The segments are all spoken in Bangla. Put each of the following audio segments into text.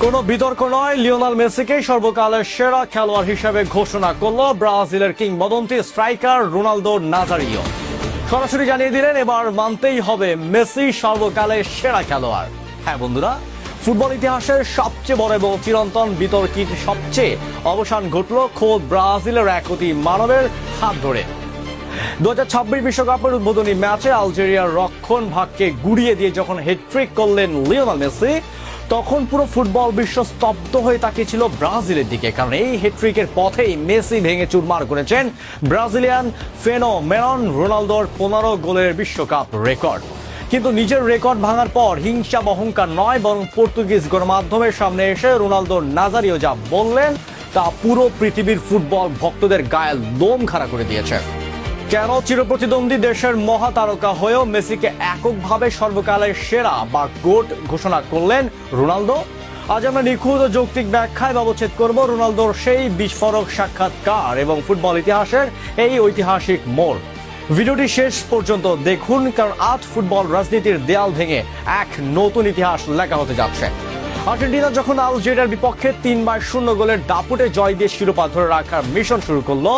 কোনো বিতর্ক নয়, লিওনেল মেসিকে সর্বকালের সেরা খেলোয়াড় হিসেবে ঘোষণা করল ব্রাজিলের কিংবদন্তি স্ট্রাইকার রোনালদো নাজারিও। সরাসরি জানিয়ে দিলেন এবার মানতেই হবে মেসি সর্বকালের সেরা খেলোয়াড়। হ্যাঁ বন্ধুরা, ফুটবল ইতিহাসের সবচেয়ে বড় এবং চিরন্তন বিতর্কিত সবচেয়ে অবসান ঘটল খোদ ব্রাজিলের এক অতি মানবের হাত ধরে। 2026 বিশ্বকাপের উদ্বোধনী ম্যাচে আলজেরিয়ার রক্ষণ ভাগকে গুড়িয়ে দিয়ে যখন হ্যাটট্রিক করলেন লিওনেল মেসি, তখন পুরো ফুটবল বিশ্ব স্তব্ধ হয়ে তাকিয়েছিল ব্রাজিলের দিকে। কারণ এই হ্যাটট্রিকের পথেই মেসি ভেঙে চুরমার করেছেন ব্রাজিলিয়ান ফেনোমেনন রোনালদোর 15 গোলের বিশ্বকাপ রেকর্ড। কিন্তু নিজের রেকর্ড ভাঙার পর হিংসা অহংকার নয়, বরং পর্তুগিজ গণমাধ্যমের সামনে এসে রোনালদো নাজারিও যা বললেন তা পুরো পৃথিবীর ফুটবল ভক্তদের গায়ে লোম খাড়া করে দিয়েছে। কেন চিরপ্রতিদ্বন্দ্বী দেশের মহাতারকা হয়েও মেসিকে এককভাবে সর্বকালের সেরা বা গোট ঘোষণা করলেন রোনালদো? আজ আমরা নিখুঁত ও যৌক্তিক ব্যাখ্যায় ব্যবচ্ছেদ করব রোনালদোর সেই বিস্ফোরক সাক্ষাৎকার এবং ফুটবল ইতিহাসের এই ঐতিহাসিক মোড়। ভিডিওটি শেষ পর্যন্ত দেখুন, কারণ আজ ফুটবল রাজনীতির দেয়াল ভেঙে এক নতুন ইতিহাস লেখা হতে যাচ্ছে। আর্জেন্টিনা যখন আলজেরিয়ার বিপক্ষে 3-0 গোলের দাপুটে জয় দিয়ে শিরোপা ধরে রাখার মিশন শুরু করলো,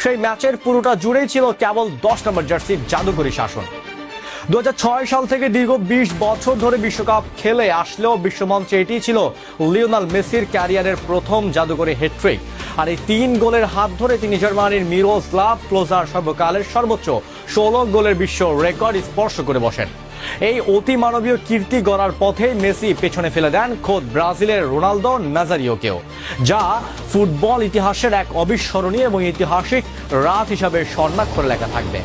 সেই ম্যাচের পুরোটা জুড়েই ছিল কেবল 10 নম্বর জার্সির জাদুকরী শাসন। 2006 সাল থেকে দীর্ঘ 20 বছর ধরে বিশ্বকাপ খেলে আসলেও বিশ্বমঞ্চে এটি ছিল লিওনেল মেসির ক্যারিয়ারের প্রথম জাদুকরী হ্যাটট্রিক। আর এই 3 গোলের হাত ধরে তিনি জার্মানির মিরোস্লাভ ক্লোজার সর্বকালের সর্বোচ্চ 16 গোলের বিশ্ব রেকর্ড স্পর্শ করে বসেন। এই অতি মানবীয় কীর্তি গড়ার পথে মেসি পেছনে ফেলে দেন খোদ ব্রাজিলের রোনালদো নাজারিওকেও, যা ফুটবল ইতিহাসের এক অবিস্মরণীয় এবং ঐতিহাসিক রাত হিসাবে স্বর্ণাক্ষরে লেখা থাকবে।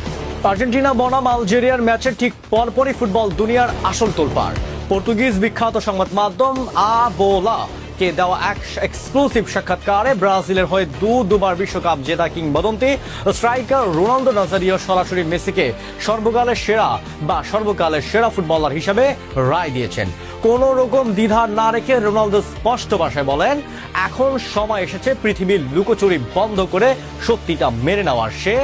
আর্জেন্টিনা বনাম আলজেরিয়ার ম্যাচের ঠিক পরপরই ফুটবল দুনিয়ার আসল তোলপাড়। পর্তুগিজ বিখ্যাত সংবাদ মাধ্যম আ বোলা কে দেওয়া এক এক্সক্লুসিভ সাক্ষাৎকারে ব্রাজিলের হয়ে দুবার বিশ্বকাপ জেতা কিংবদন্তি স্ট্রাইকার রোনালদো নাজারিও সরাসরি মেসিকে সর্বকালের সেরা বা সর্বকালের সেরা ফুটবলার হিসেবে রায় দিয়েছেন। কোন রকম দ্বিধা না রেখে রোনালদো স্পষ্ট ভাষায় বলেন, এখন সময় এসেছে পৃথিবীর লুকোচুরি বন্ধ করে সত্যিটা মেনে নেওয়ার। সে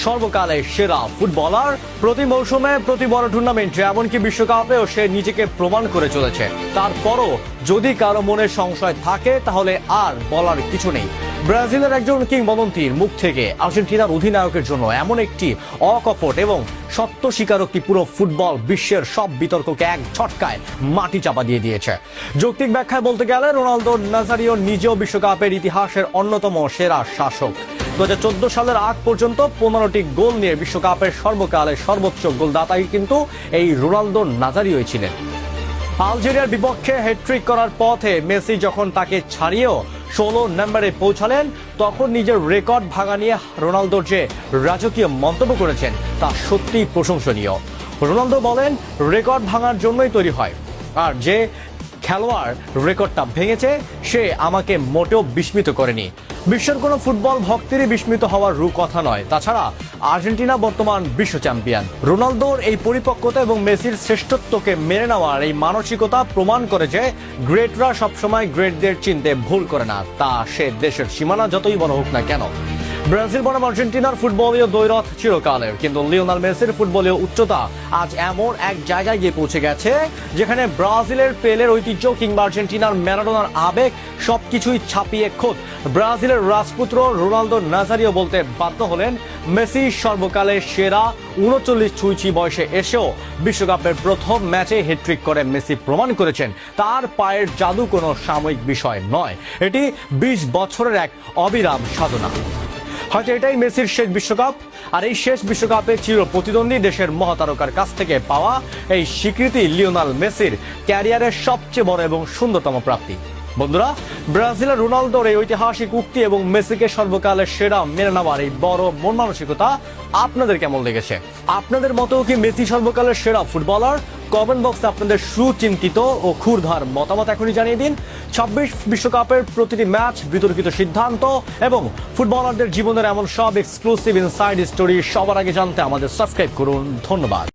সর্বকালের সেরা ফুটবলার। প্রতি মৌসুমে প্রতি বড় টুর্নামেন্টে এমনকি বিশ্বকাপেও সে নিজেকে প্রমাণ করে চলেছে। তারপরও যদি কারো মনে সংশয় থাকে তাহলে আর বলার কিছু নেই। ব্রাজিলের একজন কিংবদন্তির মুখ থেকে আর্জেন্টিনার অধিনায়কের জন্য এমন একটি অকপট এবং সত্য স্বীকারোক্তি পুরো ফুটবল বিশ্বের সব বিতর্ককে এক ঝটকায় মাটি চাপা দিয়ে দিয়েছে। যৌক্তিক ব্যাখ্যায় বলতে গেলে রোনালদো নাজারিও নিজেও বিশ্বকাপের ইতিহাসের অন্যতম সেরা শাসক। 2014 সালের আগ পর্যন্ত 15টি গোল নিয়ে বিশ্বকাপের সর্বকালের সর্বোচ্চ গোলদাতাই কিন্তু এই রোনালদো নাজারিওই ছিলেন। আলজেরিয়ার বিপক্ষে হ্যাটট্রিক করার পথে মেসি যখন তাকে ছাড়িয়েও 16 নম্বরে পৌঁছালেন, তখন নিজের রেকর্ড ভাঙা নিয়ে রোনালদোর যে রাজকীয় মন্তব্য করেছেন তা সত্যিই প্রশংসনীয়। রোনালদো বলেন, রেকর্ড ভাঙার জন্যই তৈরি হয়, আর যে খেলোয়াড় রেকর্ডটা ভেঙেছে সে আমাকে মোটেও বিস্মিত করেনি। বিশ্বের কোনো ফুটবল ভক্তেরই বিস্মিত হওয়ার কথা নয়। তাছাড়া আর্জেন্টিনা বর্তমান বিশ্ব চ্যাম্পিয়ন। রোনালদোর এই পরিপক্কতা এবং মেসির শ্রেষ্ঠত্বকে মেনে নেওয়ার এই মানসিকতা প্রমাণ করে যে গ্রেটরা সবসময় গ্রেটদের চিনতে ভুল করে না, তা সে দেশের সীমানা যতই বড় হোক না কেন। ব্রাজিল বনাম আর্জেন্টিনার ফুটবলীয় দ্বৈরথ চিরকালের, কিন্তু লিওনেল মেসির ফুটবলীয় উচ্চতা আজ এমন এক জায়গায় গিয়ে পৌঁছে গেছে যেখানে ব্রাজিলের পেলের ঐতিহ্য কিংবা আর্জেন্টিনার ম্যারাডোনার আবেগ সবকিছুই ছাপিয়ে খোদ ব্রাজিলের রাজপুত্র রোনালদো নাজারিও বলতে বাধ্য হলেন, মেসি সর্বকালের সেরা। 39 ছুঁইছি বয়সে এসেও বিশ্বকাপের প্রথম ম্যাচে হ্যাটট্রিক করে মেসি প্রমাণ করেছেন তার পায়ের জাদু কোনো সাময়িক বিষয় নয়, এটি 20 বছরের এক অবিরাম সাধনা। হয়তো এটাই মেসির শেষ বিশ্বকাপ, আর এই শেষ বিশ্বকাপে চিরপ্রতিদ্বন্দ্বী দেশের মহাতারকার কাছ থেকে পাওয়া এই স্বীকৃতি লিওনেল মেসির ক্যারিয়ারের সবচেয়ে বড় এবং সুন্দরতম প্রাপ্তি। বন্ধুরা, ব্রাজিলের রোনালদোর এই ঐতিহাসিক উক্তি এবং মেসিকে সর্বকালের সেরা মেনে নেওয়ার এই বড় মন মানসিকতা আপনাদের কেমন লেগেছে? আপনাদের মতো কি মেসি সর্বকালের সেরা ফুটবলার? কমেন্ট বক্সে আপনাদের সুচিন্তিত ও ক্ষুরধার মতামত এখনই জানিয়ে দিন। 26 বিশ্বকাপের প্রতিটি ম্যাচ, বিতর্কিত সিদ্ধান্ত এবং ফুটবলারদের জীবনের এমন সব এক্সক্লুসিভ ইনসাইড স্টোরি সবার আগে জানতে আমাদের সাবস্ক্রাইব করুন। ধন্যবাদ।